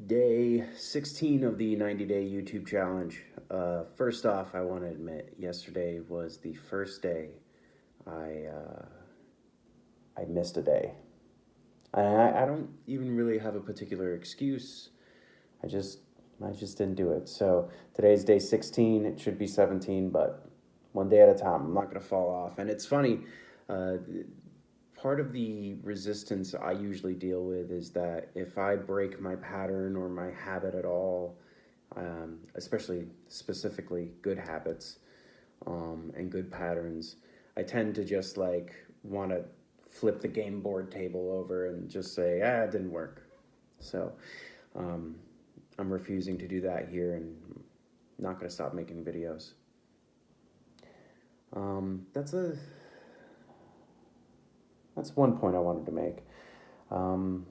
Day 16 of the 90-day YouTube challenge. First off, I want to admit, yesterday was the first day I missed a day. I don't even really have a particular excuse. I just didn't do it. So today's day 16. It should be 17, but one day at a time. I'm not gonna fall off. And it's funny. Uh, Part of the resistance I usually deal with is that if I break my pattern or my habit at all, especially specifically good habits and good patterns, I tend to just like want to flip the game board table over and just say, it didn't work. So um, I'm refusing to do that here and not going to stop making videos. That's one point I wanted to make, or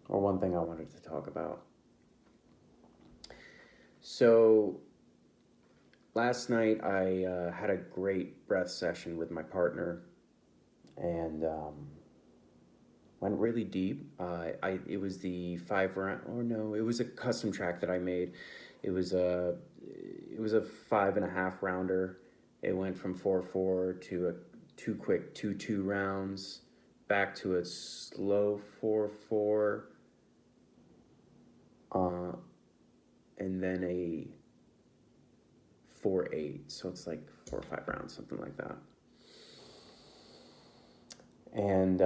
one thing I wanted to talk about. So last night I had a great breath session with my partner, and went really deep. It was the 5 round, or no, it was a custom track that I made. It was a 5.5 rounder. It went from 4/4 to a 2 quick 2/2 rounds, back to a slow 4/4, and then a 4/8. So it's like 4 or 5 rounds, something like that. And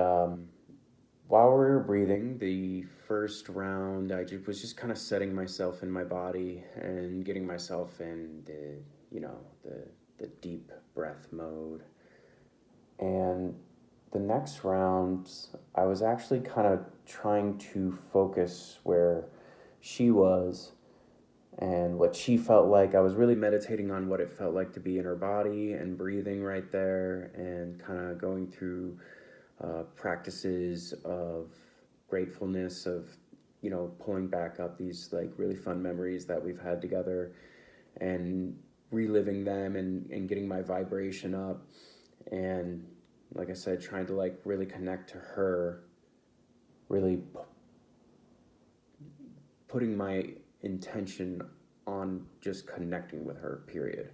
while we were breathing, the first round, I was just kind of setting myself in my body and getting myself in the deep breath mode. And the next round, I was actually kind of trying to focus where she was and what she felt like. I was really meditating on what it felt like to be in her body and breathing right there, and kind of going through practices of gratefulness, of pulling back up these like really fun memories that we've had together and reliving them and getting my vibration up. And like I said, trying to like really connect to her, really putting my intention on just connecting with her, period.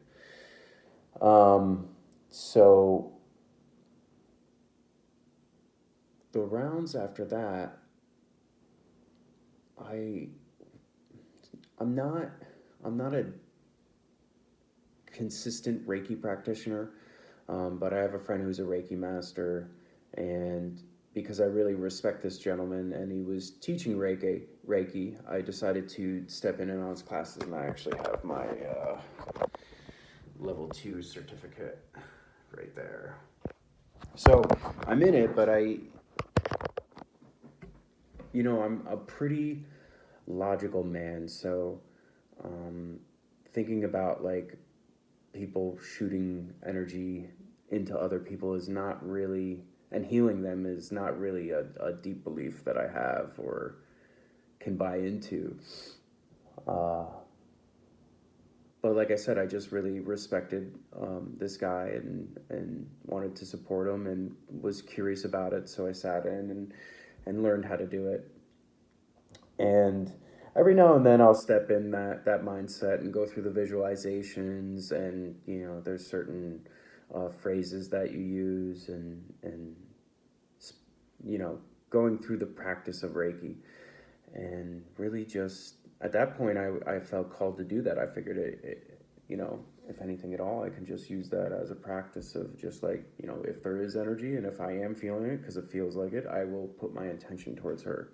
So the rounds after that, I'm not a consistent Reiki practitioner, but I have a friend who's a Reiki master, and because I really respect this gentleman and he was teaching Reiki, I decided to step in on his classes, and I actually have my level 2 certificate right there. So I'm in it, but I'm a pretty logical man, so thinking about like people shooting energy into other people is not really, and healing them is not really a deep belief that I have or can buy into. But like I said, I just really respected this guy and wanted to support him and was curious about it. So I sat in and learned how to do it. And every now and then I'll step in that mindset and go through the visualizations, and there's certain phrases that you use, and going through the practice of Reiki. And really just at that point I felt called to do that. I figured if anything at all, I can just use that as a practice of just like, if there is energy and if I am feeling it because it feels like it, I will put my intention towards her.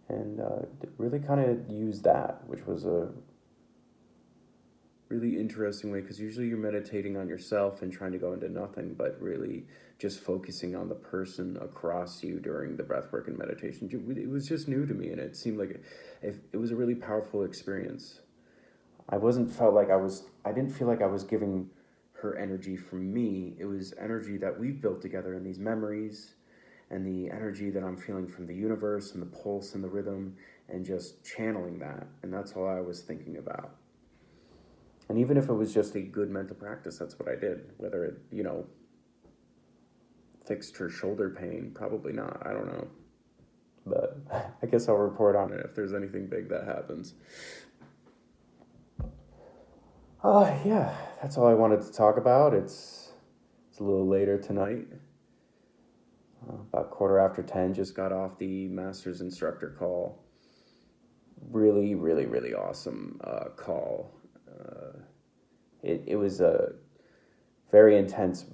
And really kind of use that, which was a really interesting way, because usually you're meditating on yourself and trying to go into nothing, but really just focusing on the person across you during the breathwork and meditation. It was just new to me, and it seemed like it was a really powerful experience. I didn't feel like I was giving her energy from me. It was energy that we've built together in these memories, and the energy that I'm feeling from the universe and the pulse and the rhythm, and just channeling that. And that's all I was thinking about. And even if it was just a good mental practice, that's what I did. Whether it, fixed her shoulder pain, probably not. I don't know. But I guess I'll report on it if there's anything big that happens. Yeah, that's all I wanted to talk about. It's a little later tonight. About 10:15, just got off the master's instructor call. Really, really, really awesome call. It was a very intense,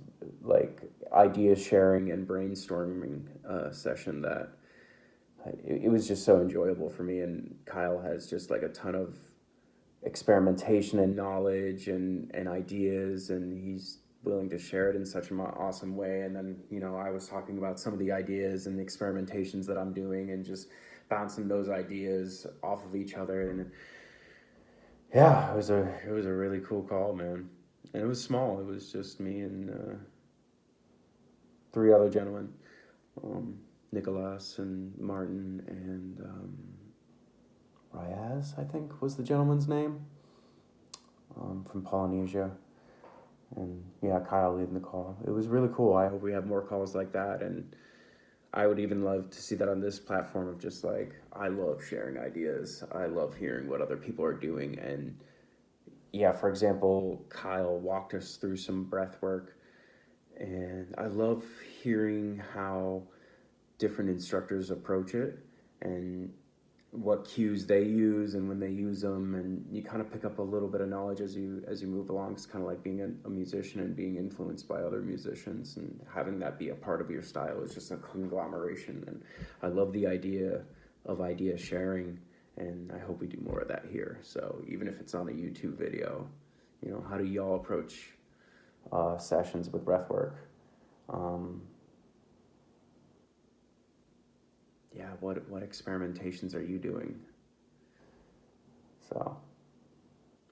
like, idea sharing and brainstorming session that it was just so enjoyable for me. And Kyle has just like a ton of experimentation and knowledge and ideas, and he's willing to share it in such an awesome way. And then, I was talking about some of the ideas and the experimentations that I'm doing and just bouncing those ideas off of each other. And yeah, it was a really cool call, man. And it was small. It was just me and three other gentlemen, Nicholas and Martin and Ryaz, I think was the gentleman's name, from Polynesia. And yeah, Kyle leading the call. It was really cool. I hope we have more calls like that. And I would even love to see that on this platform of just like, I love sharing ideas. I love hearing what other people are doing. And yeah, for example, Kyle walked us through some breath work. And I love hearing how different instructors approach it and what cues they use and when they use them, and you kind of pick up a little bit of knowledge as you move along. It's kind of like being a musician and being influenced by other musicians, and having that be a part of your style is just a conglomeration. And I love the idea of idea sharing, and I hope we do more of that here. So even if it's on a YouTube video, how do y'all approach sessions with breathwork? Yeah, what experimentations are you doing? So,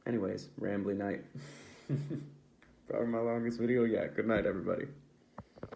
anyways, rambly night. Probably my longest video yet. Good night, everybody.